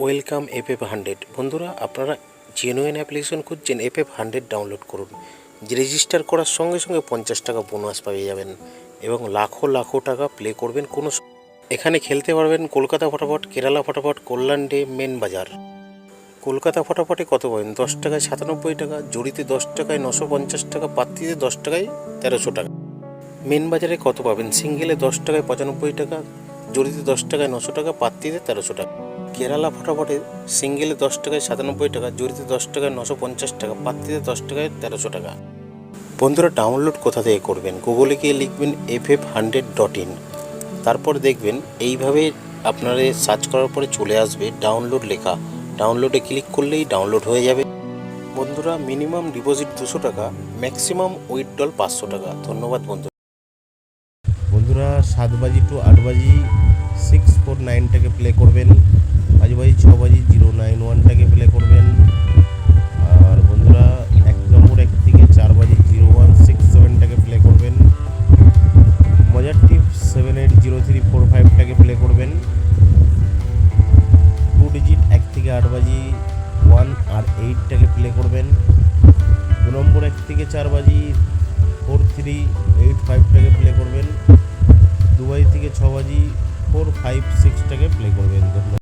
Welcome FF100। বন্ধুরা, আপনারা genuine application খুঁজছেন, FF100 ডাউনলোড করুন। রেজিস্টার করার সঙ্গে সঙ্গে 50 টাকা বোনাস পেয়ে যাবেন এবং লাখো লাখো টাকা প্লে করবেন। এখানে খেলতে পারবেন কলকাতা ফটাফট, কেরালা ফটাফট, কল্যাণ ডে, মেন বাজার। কলকাতা ফটাফটে কত পাবেন? 10 টাকায় 97 টাকা, জড়িতে 10 টাকায় 950 টাকা, পাত্তিতে 10 টাকায় 1300 টাকা। মেন বাজারে কত পাবেন? সিঙ্গেলে 10 টাকায় 95 টাকা, জড়িতে 10 টাকায় 900 টাকা, পাত্তিতে 1300 টাকা। কেরালা ফটাফটে সিঙ্গেলে 10 টাকায় 97 টাকা, জড়িতে 10 টাকায় 950 টাকা, পাত্তিতে 10 টাকায় 1300 টাকা। বন্ধুরা, ডাউনলোড কোথা থেকে করবেন? গুগলে গিয়ে লিখবেন ff100.in, তারপর দেখবেন এইভাবে আপনারা সার্চ করার পরে চলে আসবে ডাউনলোড লেখা। ডাউনলোডে ক্লিক করলেই ডাউনলোড হয়ে যাবে। বন্ধুরা, মিনিমাম ডিপোজিট 200 টাকা, ম্যাক্সিমাম উইথড্রল 500 টাকা। ধন্যবাদ বন্ধুরা 7 বাজি টু 8 বাজি 649টাকে প্লে করবেন, 5 বাজি 6 বাজি 091টাকে প্লে করবেন। আর বন্ধুরা 1 নম্বর 1 থেকে 4 বাজি 0167টাকে প্লে করবেন। মজার টিপ 780345টাকে প্লে করবেন। 2 ডিজিট 1 থেকে 8 বাজি 1 আর 8টাকে প্লে করবেন। 2 নম্বর 1 থেকে 4 বাজি 4385টাকে প্লে করবেন। 2 বাজি থেকে 6 বাজি 456টাকে প্লে করবেন। ধন্যবাদ।